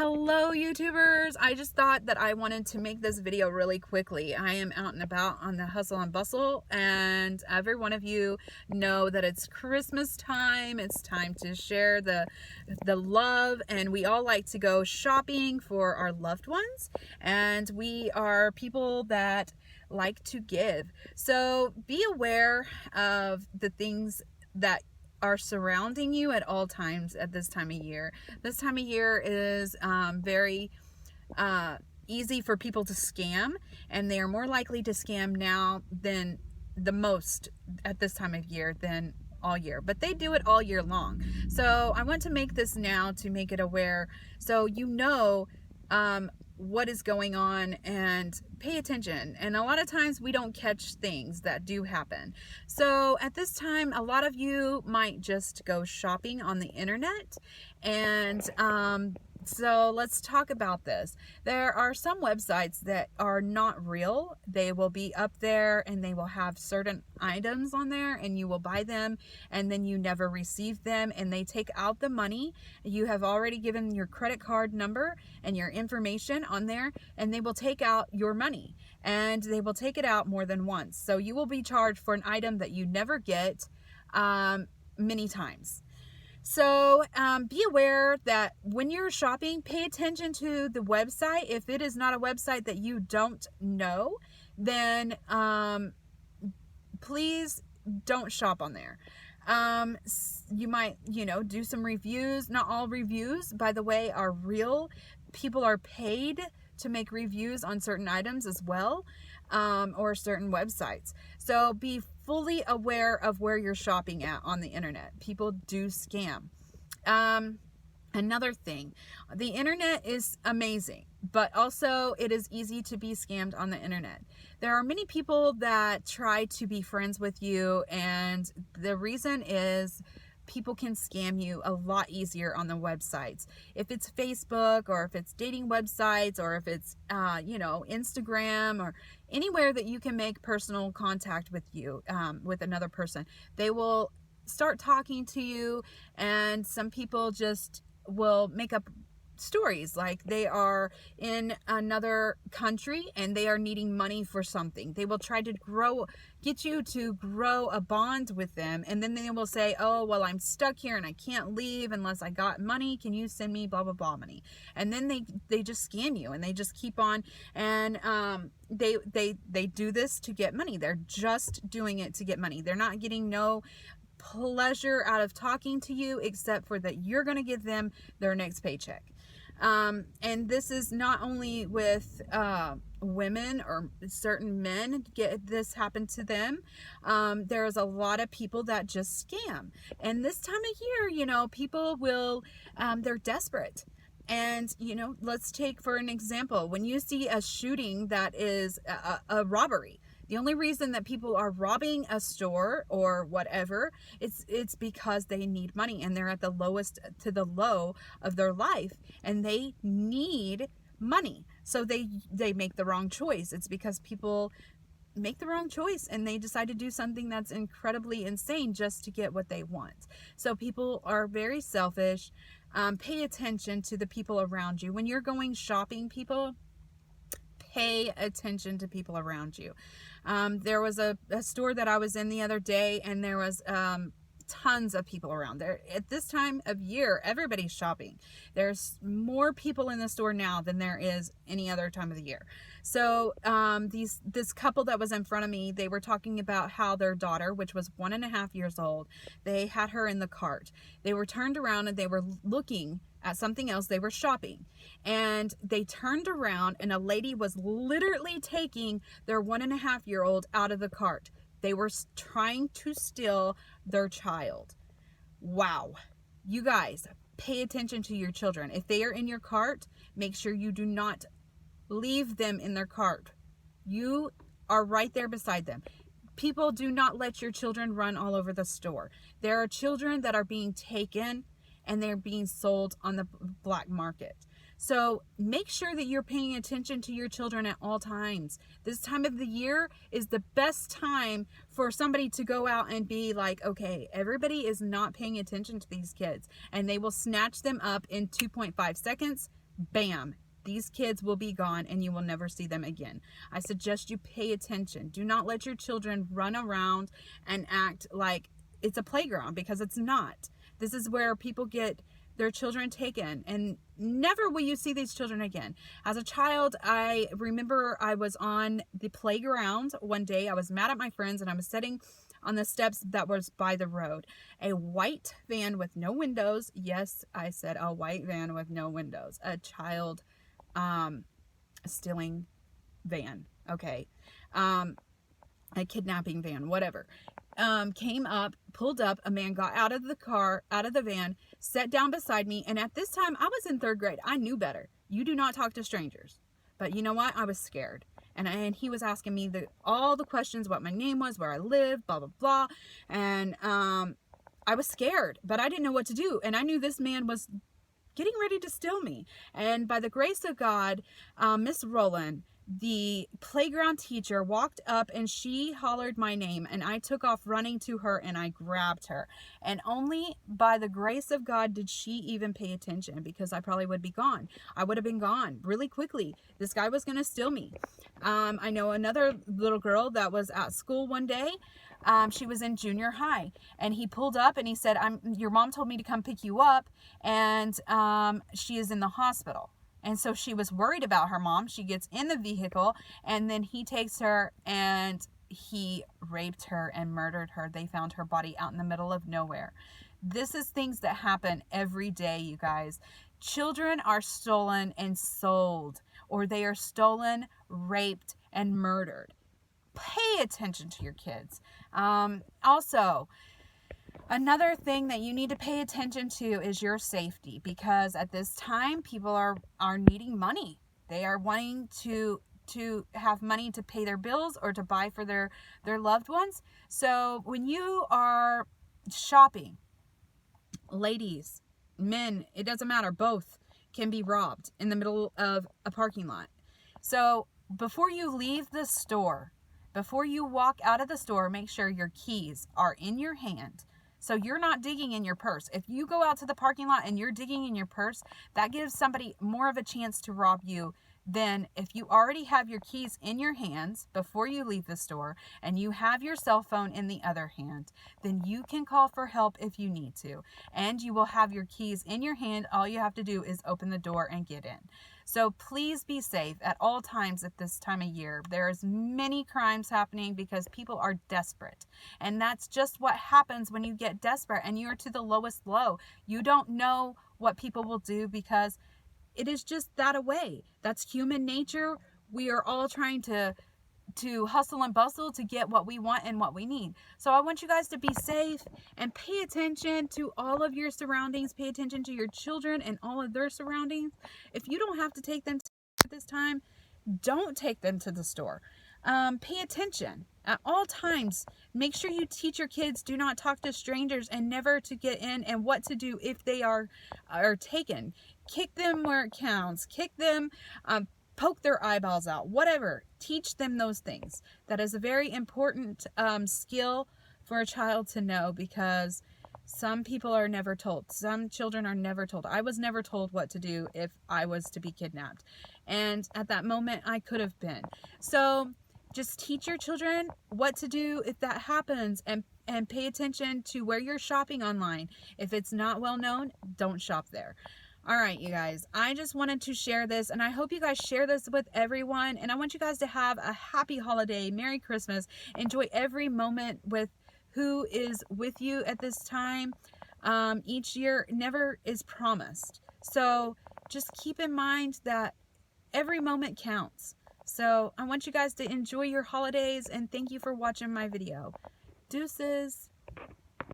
Hello YouTubers! I just thought that I wanted to make this video really quickly. I am out and about on the hustle and bustle, and every one of you know that it's Christmas time. It's time to share the love, and we all like to go shopping for our loved ones, and we are people that like to give. So be aware of the things that are surrounding you at all times at this time of year. This time of year is very easy for people to scam, and they are more likely to scam now than the most at this time of year than all year, but they do it all year long. So I want to make this now to make it aware, so you know what is going on and pay attention. And a lot of times we don't catch things that do happen. So at this time, a lot of you might just go shopping on the internet, and so let's talk about this. There are some websites that are not real. They will be up there and they will have certain items on there, and you will buy them and then you never receive them, and they take out the money. You have already given your credit card number and your information on there, and they will take out your money, and they will take it out more than once. So you will be charged for an item that you never get many times. So be aware that when you're shopping, pay attention to the website. If it is not a website that you don't know, then please don't shop on there. You might, do some reviews. Not all reviews, by the way, are real. People are paid to make reviews on certain items as well, or certain websites. So be fully aware of where you're shopping at on the internet. People do scam. Another thing, the internet is amazing, but also it is easy to be scammed on the internet. There are many people that try to be friends with you, and the reason is people can scam you a lot easier on the websites. If it's Facebook, or if it's dating websites, or if it's Instagram, or anywhere that you can make personal contact with you, with another person, they will start talking to you, and some people just will make up stories like they are in another country and they are needing money for something. They will try to get you to grow a bond with them, and then they will say, oh, well, I'm stuck here and I can't leave unless I got money. Can you send me blah blah blah money? And then they just scam you, and they just keep on, and they do this to get money. They're just doing it to get money. They're not getting no pleasure out of talking to you, except for that you're going to give them their next paycheck. And this is not only with women, or certain men get this happen to them. There's a lot of people that just scam. And this time of year, people will, they're desperate. And, let's take for an example, when you see a shooting that is a robbery, the only reason that people are robbing a store or whatever, it's because they need money, and they're at the lowest to the low of their life, and they need money. So they make the wrong choice. It's because people make the wrong choice and they decide to do something that's incredibly insane just to get what they want. So people are very selfish. Pay attention to the people around you. When you're going shopping, people, pay attention to people around you. There was a store that I was in the other day, and there was tons of people around there. At this time of year, everybody's shopping. There's more people in the store now than there is any other time of the year. So this couple that was in front of me, they were talking about how their daughter, which was 1.5 years old, they had her in the cart. They were turned around and they were looking at something else. They were shopping, and they turned around, and a lady was literally taking their 1.5-year-old out of the cart. They were trying to steal their child. Wow. You guys, pay attention to your children. If they are in your cart, make sure you do not leave them in their cart. You are right there beside them. People, do not let your children run all over the store. There are children that are being taken and they're being sold on the black market. So make sure that you're paying attention to your children at all times. This time of the year is the best time for somebody to go out and be like, okay, everybody is not paying attention to these kids, and they will snatch them up in 2.5 seconds. bam, these kids will be gone and you will never see them again. I suggest you pay attention. Do not let your children run around and act like it's a playground, because it's not. This is where people get their children taken, and never will you see these children again. As a child, I remember I was on the playground one day. I was mad at my friends and I was sitting on the steps that was by the road. A white van with no windows. Yes, I said a white van with no windows. A child stealing van. Okay. A kidnapping van, whatever. Came up, pulled up, a man got out of the van, sat down beside me, and at this time, I was in 3rd grade. I knew better. You do not talk to strangers. But you know what? I was scared. And he was asking me all the questions, what my name was, where I lived, blah, blah, blah. And I was scared, but I didn't know what to do. And I knew this man was getting ready to steal me. And by the grace of God, Miss Rowland, the playground teacher, walked up and she hollered my name, and I took off running to her and I grabbed her. And only by the grace of God did she even pay attention, because I probably would be gone. I would have been gone really quickly. This guy was going to steal me. I know another little girl that was at school one day. She was in junior high, and he pulled up and he said, your mom told me to come pick you up, and she is in the hospital. And so she was worried about her mom. She gets in the vehicle, and then he takes her and he raped her and murdered her. They found her body out in the middle of nowhere. This is things that happen every day, you guys. Children are stolen and sold, or they are stolen, raped, and murdered. Pay attention to your kids. Also, another thing that you need to pay attention to is your safety, because at this time, people are needing money. They are wanting to have money to pay their bills or to buy for their loved ones. So when you are shopping, ladies, men, it doesn't matter, both can be robbed in the middle of a parking lot. So before you leave the store, before you walk out of the store, make sure your keys are in your hand. So you're not digging in your purse. If you go out to the parking lot and you're digging in your purse, that gives somebody more of a chance to rob you than if you already have your keys in your hands before you leave the store and you have your cell phone in the other hand. Then you can call for help if you need to. And you will have your keys in your hand. All you have to do is open the door and get in. So please be safe at all times at this time of year. There's many crimes happening because people are desperate. And that's just what happens when you get desperate and you're to the lowest low. You don't know what people will do because it is just that way. That's human nature. We are all trying to hustle and bustle to get what we want and what we need. So I want you guys to be safe and pay attention to all of your surroundings. Pay attention to your children and all of their surroundings. If you don't have to take them at this time, don't take them to the store. Pay attention at all times. Make sure you teach your kids, do not talk to strangers and never to get in, and what to do if they are taken. Kick them where it counts. Kick them, poke their eyeballs out, whatever. Teach them those things. That is a very important skill for a child to know, because some people are never told. Some children are never told. I was never told what to do if I was to be kidnapped. And at that moment, I could have been. So just teach your children what to do if that happens, and pay attention to where you're shopping online. If it's not well known, don't shop there. All right, you guys, I just wanted to share this, and I hope you guys share this with everyone. And I want you guys to have a happy holiday, Merry Christmas. Enjoy every moment with who is with you at this time. Each year never is promised. So just keep in mind that every moment counts. So I want you guys to enjoy your holidays, and thank you for watching my video. Deuces.